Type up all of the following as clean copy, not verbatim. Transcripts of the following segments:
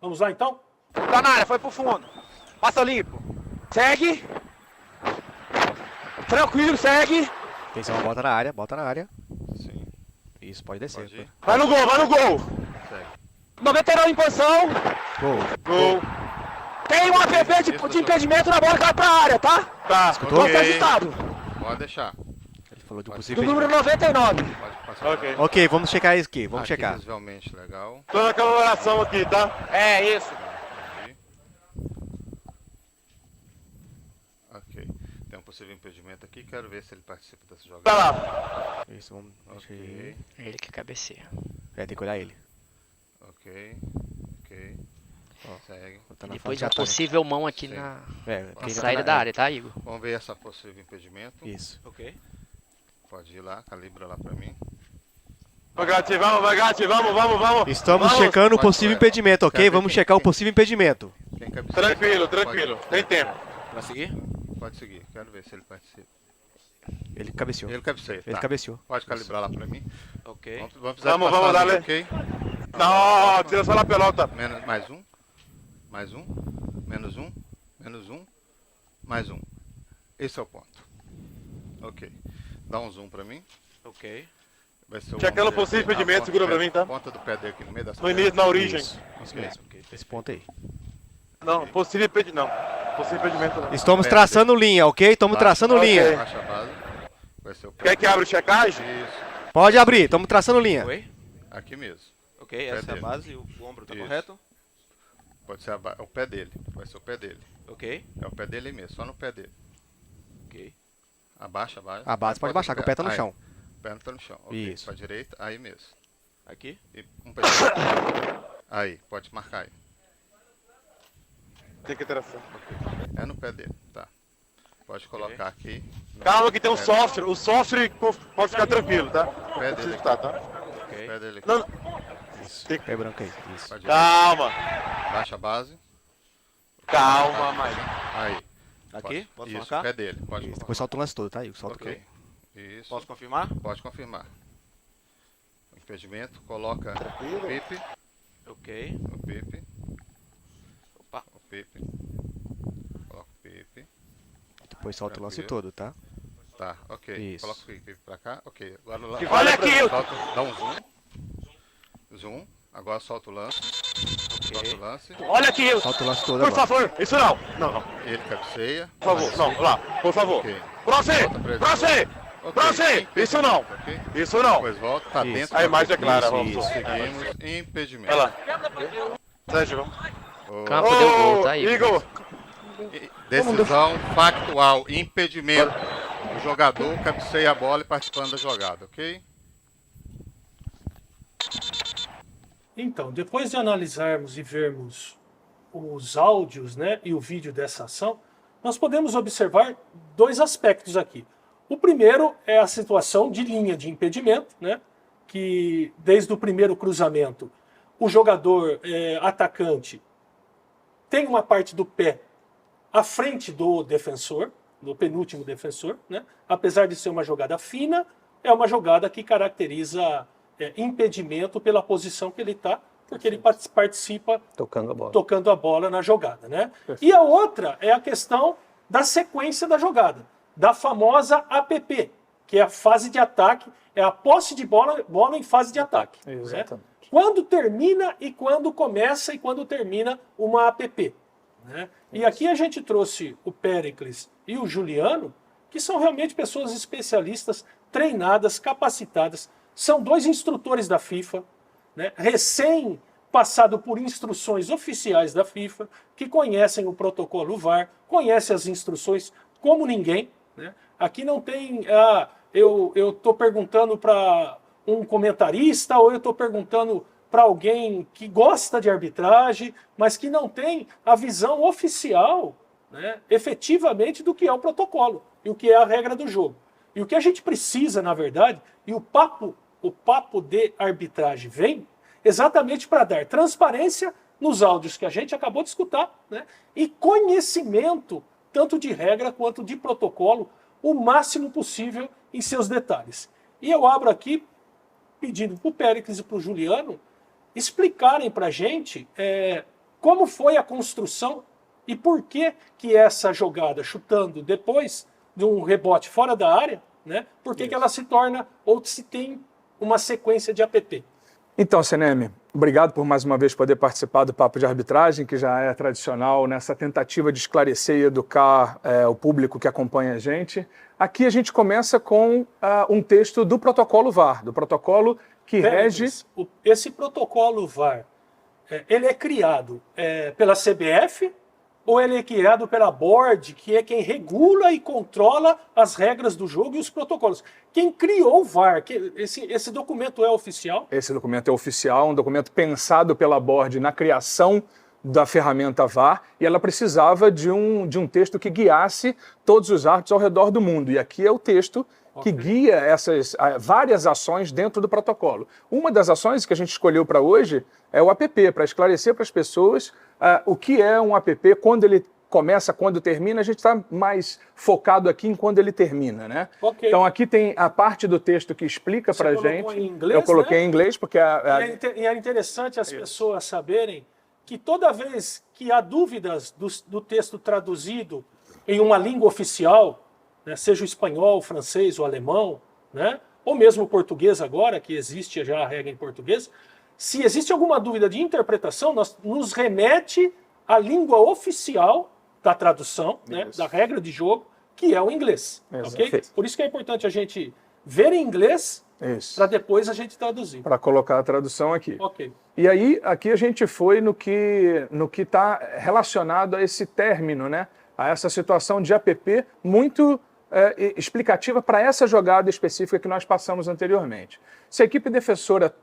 Vamos lá então? Tá na área, foi pro fundo. Passa limpo. Segue. Tranquilo, segue. Atenção, bota na área, bota na área. Sim. Isso, pode descer. Pode ir. Vai no gol, vai no gol. Segue. 99 em posição. Gol. Gol. Tem um APP de impedimento na bola que vai pra área, tá? Tá. Escutou? Qual que é o resultado? Pode deixar. Ele falou de um Pode possível Do número impedimento. 99. Pode passar. Ok. Ok, vamos checar isso aqui, vamos Aqui, checar. visualmente legal. Tô na coloração aqui, tá? É isso. Ok. Tem um possível impedimento aqui. Quero ver se ele participa dessa jogada. Tá lá. Isso, vamos. Deixa Ok. aí. Ele que cabeceia. É, tem que olhar ele. Ok. Ok. Segue. Tá na Depois fase de a ataque. possível mão aqui Sim. na É, saída da área, tá, Igor? Vamos ver essa possível impedimento. Isso. Ok. Pode ir lá, calibra lá pra mim. Vai, Gatti, vamos. Estamos Vamos. checando o Pode possível ir. impedimento, ok? Quero ver Vamos quem- checar o quem- possível impedimento. Quem cabeceia? Tranquilo. Tem tempo. Pra seguir? Pode seguir. Quero ver se ele participa. Ele cabeceou. Ele cabeceia. Ele Tá. cabeceou. Pode calibrar lá pra mim. Ok. Vamos precisar Vamos, passar vamos, ali, dale. ok? Não, tira só na pelota. Menos, mais um. Mais um. Menos um. Menos um. Mais um. Esse é o ponto. Ok. Dá um zoom pra mim. Ok. Vai ser o Checando ombro dele possível aqui, impedimento, a segura ponta pra mim, tá? Ponta do pé dele aqui no meio das No início, na origem. Isso mesmo. Esse ponto aí. Não, possível impedimento. Não. Possível impedimento não. Estamos traçando linha, ok? Estamos traçando Ok. linha. Baixa a base. Vai ser o pé. Quer que abra o checagem? Isso. Pode abrir, estamos traçando linha. Oi? Aqui mesmo. Ok, essa é a dele. base, o ombro tá Isso. correto? Pode ser é o pé dele. Vai ser o pé dele. Ok, É o pé dele mesmo, só no pé dele. ok. Abaixa a base. A base pode baixar, que o pé tá no Aí, chão. O pé não tá no chão. Ok. Isso. Pra direita, aí mesmo. Aqui? E um pra direita. Aí, pode marcar aí. Tem que tração. É no pé dele, tá. Pode colocar aqui. Calma que tem um Pé- software. O software pode ficar tranquilo, tá? Pé Não dele precisa aqui. estar, tá? Ok. Pé dele aqui. Não, Isso. Pé branco aí. Isso. Pra direita. calma. Baixa a base. Calma, mais. Aí. Aqui? Posso Isso, marcar? pé dele. Pode Isso. colocar. Depois solta o lance todo, tá? Aí, solta Ok. tudo. Isso. Posso confirmar? Pode confirmar. Impedimento, coloca Tranquilo. o pipe. Ok. O pipe. Opa. O pipe. Coloca o pipe. Depois solta o lance Tranquilo. todo, tá? Tá, ok. Isso. Coloca o pipe pra cá. Ok. Agora lá. Olha aqui, Solta, dá um zoom. Zoom. Agora solta o lance. Solta o lance. Olha aqui. Solta o lance todo Por agora. favor, isso não. Não. Ele cabeceia. Por favor, não. Lá, por favor. Ok. Pra você, Volta pra ele. pra você, Ok, pra você. impedimento, Isso não. ok? Isso não. Depois volta, tá Isso. dentro. A imagem é clara, Isso, vamos. isso. Seguimos. Impedimento. Olha lá. Sérgio, vamos. Ô, Campo deu gol, tá, Igor? Igor. Decisão factual. Impedimento. O jogador cabeceia a bola e participando da jogada, ok? Então, depois de analisarmos e vermos os áudios, né, e o vídeo dessa ação, nós podemos observar dois aspectos aqui. O primeiro é a situação de linha de impedimento, né, que desde o primeiro cruzamento o jogador atacante tem uma parte do pé à frente do defensor, do penúltimo defensor, né, apesar de ser uma jogada fina, é uma jogada que caracteriza impedimento pela posição que ele está, porque ele participa tocando a bola na jogada, né? E a outra é a questão da sequência da jogada, da famosa APP, que é a fase de ataque, é a posse de bola em fase de ataque. Exatamente. Né? Quando termina e quando começa e quando termina uma APP. Né? E aqui a gente trouxe o Péricles e o Juliano, que são realmente pessoas especialistas, treinadas, capacitadas, são dois instrutores da FIFA, né, recém passado por instruções oficiais da FIFA, que conhecem o protocolo VAR, conhecem as instruções como ninguém. Né? Aqui não tem, eu estou perguntando para um comentarista ou eu estou perguntando para alguém que gosta de arbitragem, mas que não tem a visão oficial, né, efetivamente do que é o protocolo e o que é a regra do jogo. E o que a gente precisa, na verdade, e o papo de arbitragem vem exatamente para dar transparência nos áudios que a gente acabou de escutar, né, e conhecimento tanto de regra quanto de protocolo, o máximo possível em seus detalhes. E eu abro aqui pedindo para o Péricles e para o Juliano explicarem para a gente como foi a construção e por que essa jogada, chutando depois de um rebote fora da área, né? Por que ela se torna, ou se tem uma sequência de APP? Então, Seneme, obrigado por mais uma vez poder participar do Papo de Arbitragem, que já é tradicional nessa tentativa de esclarecer e educar o público que acompanha a gente. Aqui a gente começa com um texto do protocolo VAR, do protocolo que rege... Esse protocolo VAR, ele é criado pela CBF ou ele é criado pela Board, que é quem regula e controla as regras do jogo e os protocolos? Quem criou o VAR? Esse documento é oficial? Esse documento é oficial, um documento pensado pela Board na criação da ferramenta VAR, e ela precisava de um texto que guiasse todos os árbitros ao redor do mundo. E aqui é o texto que guia essas várias ações dentro do protocolo. Uma das ações que a gente escolheu para hoje é o APP, para esclarecer para as pessoas o que é um APP, quando ele começa, quando termina. A gente está mais focado aqui em quando ele termina, né? Então aqui tem a parte do texto que explica para a gente. Em inglês, eu coloquei né? em inglês porque... E é interessante as pessoas saberem que toda vez que há dúvidas do texto traduzido em uma língua oficial, né, seja o espanhol, o francês, o alemão, né, ou mesmo o português agora, que existe já a regra em português, se existe alguma dúvida de interpretação, nos remete à língua oficial da tradução, né, da regra de jogo, que é o inglês. Okay? Por isso que é importante a gente ver em inglês para depois a gente traduzir. Para colocar a tradução aqui. Ok. E aí, aqui a gente foi no que está relacionado a esse término, né? A essa situação de APP muito explicativa para essa jogada específica que nós passamos anteriormente. Se a equipe defensora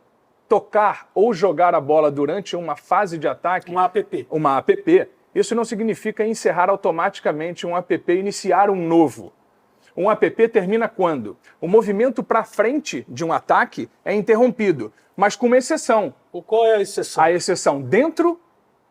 tocar ou jogar a bola durante uma fase de ataque... Uma APP. Isso não significa encerrar automaticamente um APP e iniciar um novo. Um APP termina quando? O movimento para frente de um ataque é interrompido, mas com uma exceção. Qual é a exceção? A exceção dentro /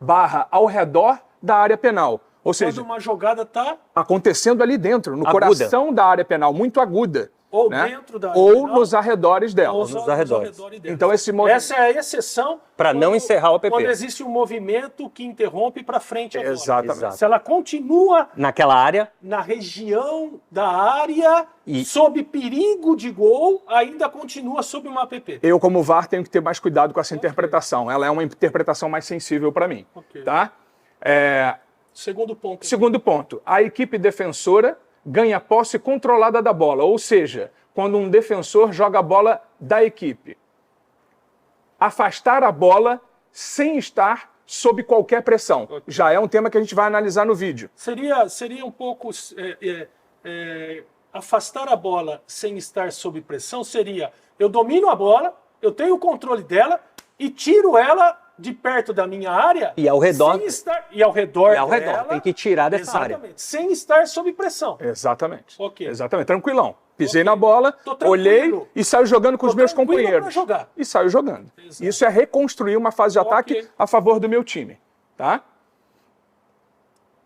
ao redor da área penal. Ou seja, quando uma jogada está acontecendo ali dentro, no coração da área penal, muito aguda. Ou né? dentro da área ou penal, nos arredores dela. Ou nos arredores. Então essa é a exceção para não encerrar o APP. Quando existe um movimento que interrompe para frente a bola. Exatamente. Se ela continua naquela área, na região da área, sob perigo de gol, ainda continua sob uma APP. Eu, como VAR, tenho que ter mais cuidado com essa interpretação. Ela é uma interpretação mais sensível para mim. Tá? Segundo ponto. Segundo ponto. A equipe defensora ganha posse controlada da bola, ou seja, quando um defensor joga a bola da equipe. Afastar a bola sem estar sob qualquer pressão. Já é um tema que a gente vai analisar no vídeo. Seria um pouco... afastar a bola sem estar sob pressão seria: eu domino a bola, eu tenho o controle dela e tiro ela de perto da minha área e ao redor dela, tem que tirar dessa área sem estar sob pressão. Exatamente. Ok. Exatamente, tranquilão. Pisei na bola, olhei e saio jogando com os meus companheiros. E saio jogando. Exato. Isso é reconstruir uma fase de ataque a favor do meu time, tá?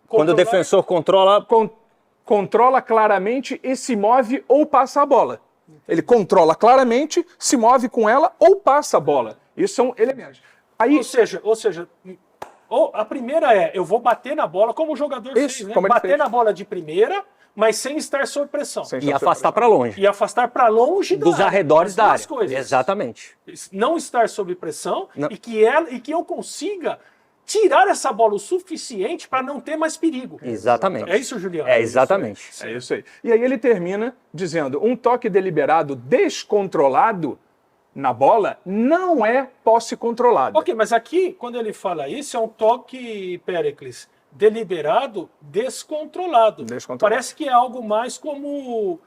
Quando o defensor controla claramente e se move ou passa a bola. Ele controla claramente, se move com ela ou passa a bola. Isso são elementos. Aí, ou seja, a primeira eu vou bater na bola, como o jogador fez, né? Bater na bola de primeira, mas sem estar sob pressão. E afastar para longe. E afastar para longe dos arredores da área. Coisas. Exatamente. Não estar sob pressão e que eu consiga tirar essa bola o suficiente para não ter mais perigo. Exatamente. É isso, Juliano? É exatamente. É isso aí. E aí ele termina dizendo: um toque deliberado descontrolado na bola não é posse controlada. Ok, mas aqui, quando ele fala isso, é um toque, Péricles, deliberado, descontrolado. Parece que é algo mais como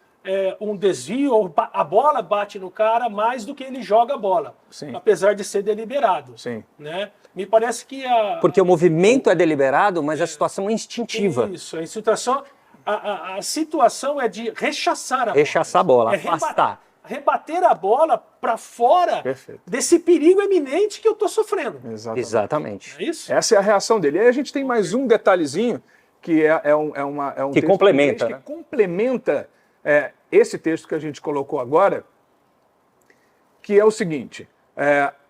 um desvio, a bola bate no cara mais do que ele joga a bola. Sim. Apesar de ser deliberado. Sim. Né? Me parece que porque o movimento é deliberado, mas a situação é instintiva. Isso, a situação é de rechaçar a bola. Rechaçar a bola, afastar. Rebater a bola para fora desse perigo eminente que eu estou sofrendo. Exatamente. É isso? Essa é a reação dele. E aí a gente tem mais um detalhezinho que é um que texto complementa, que complementa esse texto que a gente colocou agora, que é o seguinte,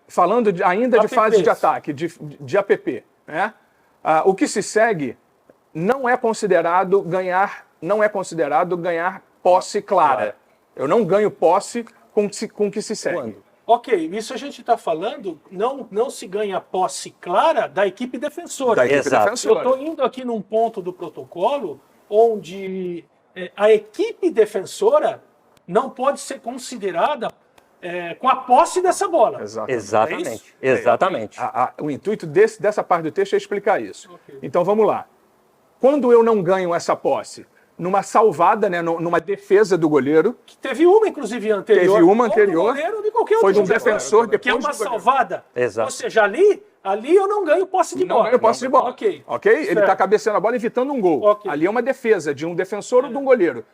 falando ainda de fase de ataque, de APP. né? O que se segue não é considerado ganhar posse clara. Eu não ganho posse com o que se segue. Quando? Ok, isso a gente está falando, não se ganha posse clara da equipe defensora. Da equipe Exato. defensora. Eu estou indo aqui num ponto do protocolo onde a equipe defensora não pode ser considerada com a posse dessa bola. Exatamente. É isso? Exatamente. O intuito dessa parte do texto é explicar isso. Ok. Então vamos lá. Quando eu não ganho essa posse, numa salvada, né, numa defesa do goleiro, Que teve uma, inclusive, anterior. Teve uma ou do anterior, goleiro ou de qualquer foi de um outro jogador, defensor que é depois uma do goleiro. salvada. Exato. Ou seja, ali eu não ganho posse de não bola. ganho posse de bola. Ok. Ele Certo. está cabeceando a bola evitando um gol. Ok. Ali é uma defesa de um defensor ou de um goleiro.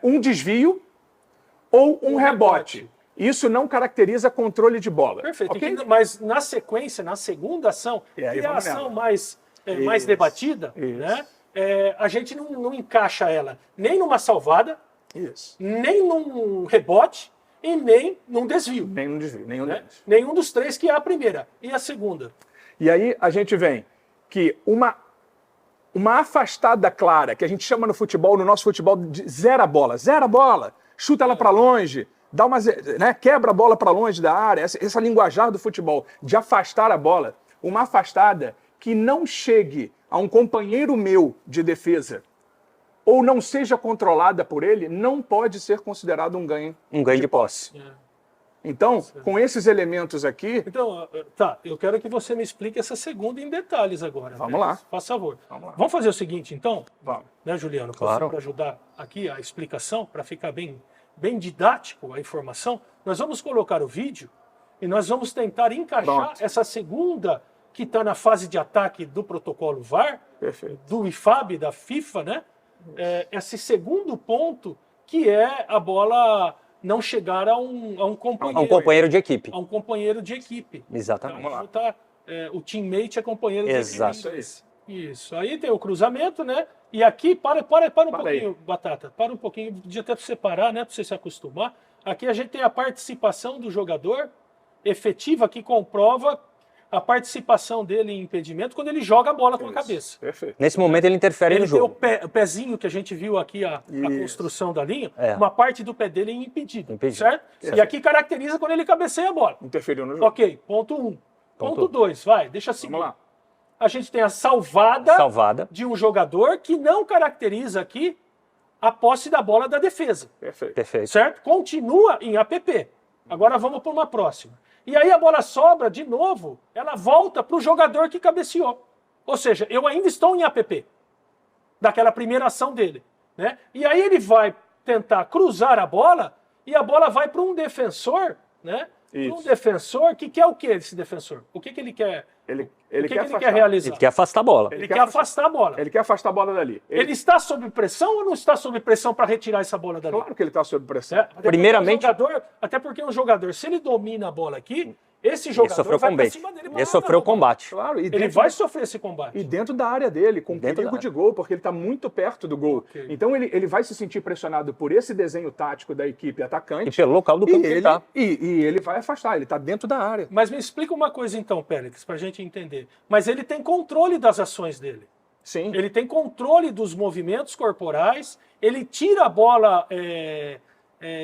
Um desvio ou um rebote. Isso não caracteriza controle de bola. Perfeito. Ok? Mas na sequência, na segunda ação, E aí que é a vamos ação nela. mais Isso. debatida, Isso. né? A gente não encaixa ela nem numa salvada, Isso. nem num rebote e nem num desvio. Nenhum desvio, nenhum Né? deles. Nenhum dos três, que é a primeira. E a segunda? E aí a gente vem que uma afastada clara, que a gente chama no nosso futebol de zera a bola, chuta ela para longe, dá né, quebra a bola para longe da área, essa linguajar do futebol de afastar a bola, uma afastada que não chegue a um companheiro meu de defesa ou não seja controlada por ele, não pode ser considerado um ganho. Um ganho de posse. Então, com esses elementos aqui, Então, tá, eu quero que você me explique essa segunda em detalhes agora. Vamos lá. Faz favor. Vamos lá. Vamos fazer o seguinte, então? Vamos. Né, Juliano? Claro. Para ajudar aqui a explicação, para ficar bem didático a informação, nós vamos colocar o vídeo e nós vamos tentar encaixar Pronto. essa segunda que está na fase de ataque do protocolo VAR, Perfeito. do IFAB, da FIFA, né? Esse segundo ponto, que é a bola não chegar a um companheiro. Um companheiro de equipe. A um companheiro de equipe. Exatamente. Então, o teammate é companheiro Exato. de equipe. Isso. Aí tem o cruzamento, né? E aqui, para um pouquinho, Batata. Para um pouquinho, podia até separar, né? Para você se acostumar. Aqui a gente tem a participação do jogador efetiva, que comprova a participação dele em impedimento quando ele joga a bola com a cabeça. Perfeito. Nesse momento ele interfere Ele no tem jogo. o pezinho que a gente viu aqui, a Isso. construção da linha, É. uma parte do pé dele é impedido, Impedido. certo? E aqui caracteriza quando ele cabeceia a bola. Interferiu no jogo. Ok, ponto 1. Ponto 2, vai, deixa seguir. Vamos lá. A gente tem a salvada de um jogador que não caracteriza aqui a posse da bola da defesa, Perfeito. Perfeito. certo? Continua em APP. Agora vamos para uma próxima. E aí a bola sobra de novo, ela volta para o jogador que cabeceou. Ou seja, eu ainda estou em APP, daquela primeira ação dele, né? E aí ele vai tentar cruzar a bola e a bola vai para um defensor, né? Para um Isso. defensor que quer o que esse defensor? O que ele quer? Ele O que ele afastar. quer realizar? Ele quer afastar a bola. Ele quer afastar a bola. Ele quer afastar a bola dali. Ele está sob pressão ou não está sob pressão para retirar essa bola dali? Claro que ele está sob pressão. Né? Primeiramente- Até porque um jogador, se ele domina a bola aqui, esse jogador sofreu vai pra combate. cima dele. Ele sofreu o combate. Claro, e Ele dentro, vai sofrer esse combate. e dentro da área dele, com Dentro perigo da de gol, porque ele está muito perto do gol. Ok. Então ele vai se sentir pressionado por esse desenho tático da equipe atacante. E pelo local do campo que ele tá. e ele vai afastar, ele está dentro da área. Mas me explica uma coisa então, Pélix, para a gente entender. Mas ele tem controle das ações dele. Sim. Ele tem controle dos movimentos corporais, ele tira a bola,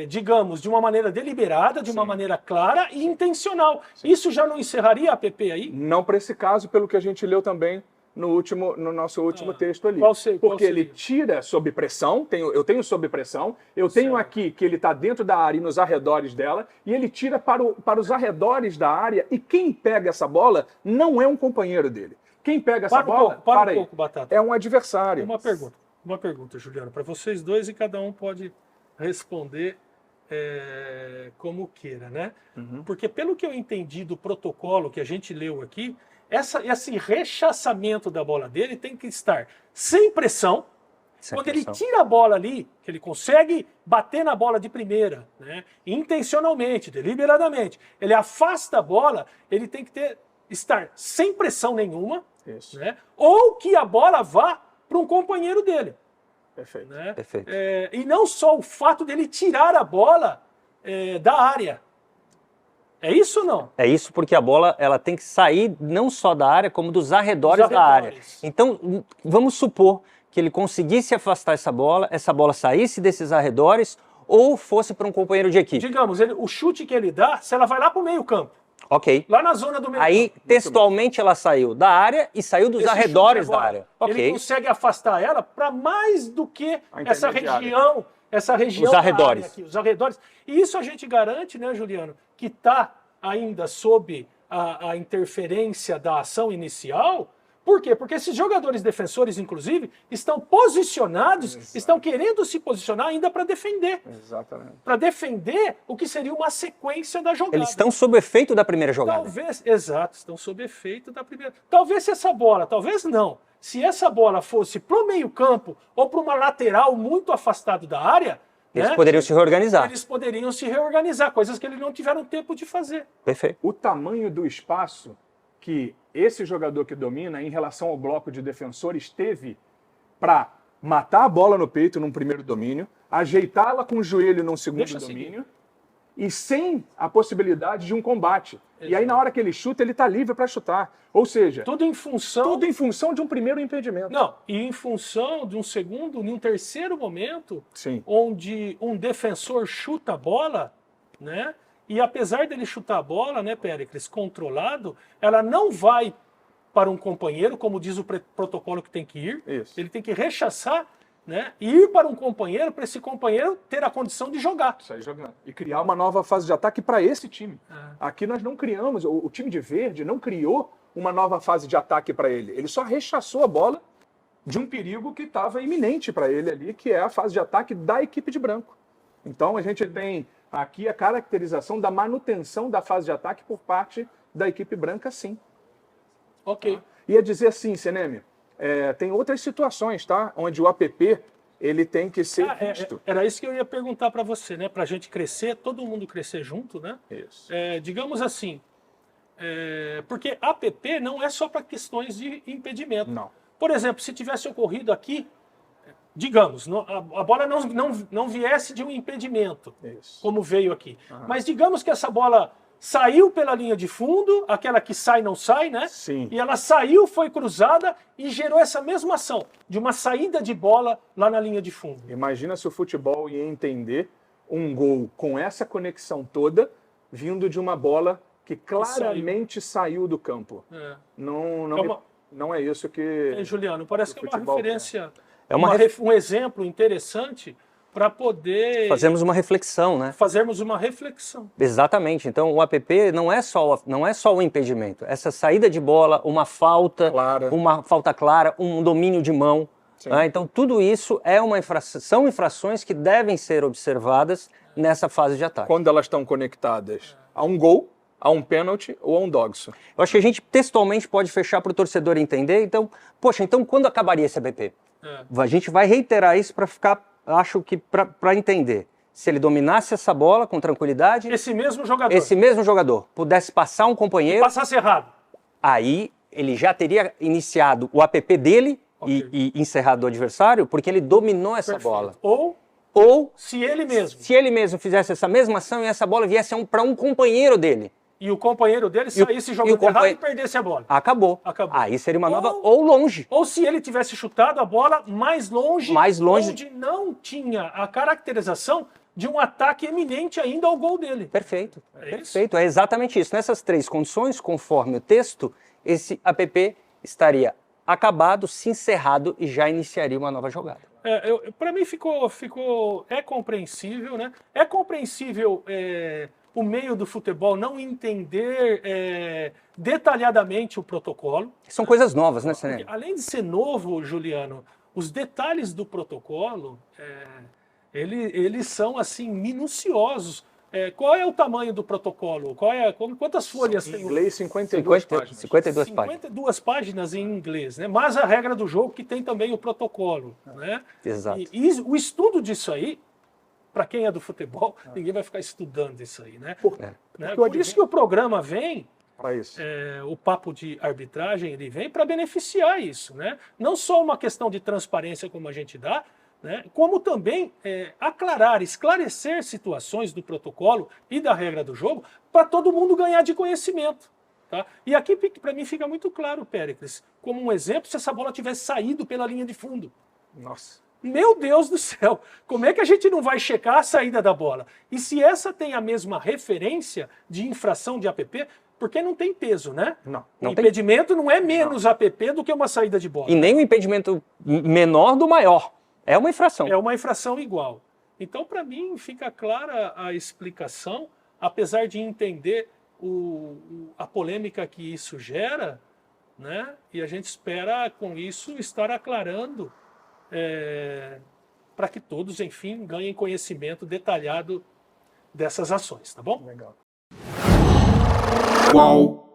digamos, de uma maneira deliberada, de uma maneira clara e intencional. Isso já não encerraria a APP aí? Não para esse caso, pelo que a gente leu também no nosso último texto ali. qual seria? Porque ele tira sob pressão, eu tenho sob pressão, eu tenho aqui que ele está dentro da área e nos arredores dela, e ele tira para os arredores da área, e quem pega essa bola não é um companheiro dele. Quem pega essa bola, para um aí, pouco, Batata. é um adversário. Uma pergunta, Juliano, para vocês dois, e cada um pode responder como queira, né? Porque pelo que eu entendi do protocolo que a gente leu aqui, esse rechaçamento da bola dele tem que estar sem pressão. Sem Quando ele pressão. tira a bola ali, que ele consegue bater na bola de primeira, né? Intencionalmente, deliberadamente, ele afasta a bola, ele tem que estar sem pressão nenhuma, Isso. né? Ou que a bola vá para um companheiro dele. Perfeito. Né? Perfeito. E não só o fato dele tirar a bola da área. É isso ou não? É isso porque a bola ela tem que sair não só da área, como dos arredores, Dos da área. arredores. Então, vamos supor que ele conseguisse afastar essa bola saísse desses arredores ou fosse para um companheiro de equipe. Digamos, o chute que ele dá, se ela vai lá pro meio campo, Ok. lá na zona do meio Aí, campo. textualmente, ela saiu da área e saiu dos Esse arredores chute da agora, área. Ele Ok. consegue afastar ela para mais do que A essa intermediária. região Os da arredores. área aqui, os arredores. E isso a gente garante, né, Juliano, que está ainda sob a interferência da ação inicial. Por quê? Porque esses jogadores defensores, inclusive, estão posicionados, estão querendo se posicionar ainda para defender. Exatamente. Para defender o que seria uma sequência da jogada. Eles estão sob o efeito da primeira jogada. Talvez, exato, estão sob efeito da primeira. Talvez se essa bola, talvez não. Se essa bola fosse pro meio-campo ou para uma lateral muito afastado da área, Eles né, poderiam se reorganizar. eles poderiam se reorganizar, coisas que eles não tiveram tempo de fazer. Perfeito. O tamanho do espaço que esse jogador que domina em relação ao bloco de defensores teve para matar a bola no peito num primeiro domínio, ajeitá-la com o joelho num segundo Deixa domínio e sem a possibilidade de um combate. E aí, na hora que ele chuta, ele está livre para chutar. Ou seja, Tudo em função. tudo em função de um primeiro impedimento. Não, e em função de um segundo, de um terceiro momento, Sim. onde um defensor chuta a bola, né? E apesar dele chutar a bola, né, Péricles, controlado, ela não vai para um companheiro, como diz o protocolo que tem que ir. Isso. Ele tem que rechaçar, né? E ir para um companheiro, para esse companheiro ter a condição de jogar. Sair jogando. E criar uma nova fase de ataque para esse time. Aqui nós não criamos, o time de verde não criou uma nova fase de ataque para ele. Ele só rechaçou a bola de um perigo que estava iminente para ele ali, que é a fase de ataque da equipe de branco. Então a gente tem aqui a caracterização da manutenção da fase de ataque por parte da equipe branca, sim. Ok. Ia dizer assim, Seneme, tem outras situações, tá? Onde o APP ele tem que ser visto. Era isso que eu ia perguntar para você, né? Para a gente crescer, todo mundo crescer junto, né? Isso. Digamos assim, porque APP não é só para questões de impedimento. Não. Por exemplo, se tivesse ocorrido aqui, digamos, a bola não viesse de um impedimento, Isso. como veio aqui. Mas digamos que essa bola saiu pela linha de fundo, aquela que sai não sai, né? Sim. E ela saiu, foi cruzada e gerou essa mesma ação, de uma saída de bola lá na linha de fundo. Imagina se o futebol ia entender um gol com essa conexão toda vindo de uma bola que claramente saiu do campo. Não é isso que... Juliano, parece que é uma futebol referência, É uma um exemplo interessante para poder Fazemos uma reflexão, né? fazermos uma reflexão. Exatamente. Então, o APP não é só o impedimento. Essa saída de bola, uma falta clara, um domínio de mão. Né? Então, tudo isso é são infrações que devem ser observadas nessa fase de ataque. Quando elas estão conectadas a um gol, a um pênalti ou a um dogso. Eu acho que a gente textualmente pode fechar para o torcedor entender. Então, então quando acabaria esse APP? A gente vai reiterar isso para ficar, acho que para entender. Se ele dominasse essa bola com tranquilidade, Esse mesmo jogador pudesse passar um companheiro, passasse errado. aí ele já teria iniciado o APP dele e encerrado o adversário, porque ele dominou essa Perfeito. bola. Ou se ele mesmo fizesse essa mesma ação e essa bola viesse para um companheiro dele. e o companheiro dele saísse jogando errado e perdesse a bola. Acabou. Aí seria uma nova... Ou longe. Ou se ele tivesse chutado a bola mais longe, onde não tinha a caracterização de um ataque eminente ainda ao gol dele. Perfeito. É Perfeito. É exatamente isso. Nessas três condições, conforme o texto, esse APP estaria acabado, se encerrado e já iniciaria uma nova jogada. Para mim é compreensível, né? É compreensível o meio do futebol não entender detalhadamente o protocolo. São coisas novas, né, Senê? Além de ser novo, Juliano, os detalhes do protocolo, eles são assim minuciosos. Qual é o tamanho do protocolo? Quantas folhas tem? Em inglês, 52 páginas. 52 páginas. 52 páginas em inglês, né? Mas a regra do jogo que tem também o protocolo, né? Exato. E o estudo disso aí, para quem é do futebol, ninguém vai ficar estudando isso aí, né? Por isso que o programa vem, para isso. o papo de arbitragem, ele vem para beneficiar isso, né? Não só uma questão de transparência como a gente dá, né? Como também aclarar, esclarecer situações do protocolo e da regra do jogo para todo mundo ganhar de conhecimento. Tá? E aqui, para mim, fica muito claro, Péricles, como um exemplo, se essa bola tivesse saído pela linha de fundo. Nossa. Meu Deus do céu, como é que a gente não vai checar a saída da bola? E se essa tem a mesma referência de infração de APP, porque não tem peso, né? Não. O impedimento não é menos APP do que uma saída de bola. E nem o impedimento menor do maior. É uma infração. É uma infração igual. Então, para mim, fica clara a explicação, apesar de entender a polêmica que isso gera, né? E a gente espera, com isso, estar aclarando para que todos, enfim, ganhem conhecimento detalhado dessas ações, tá bom? Legal. Qual?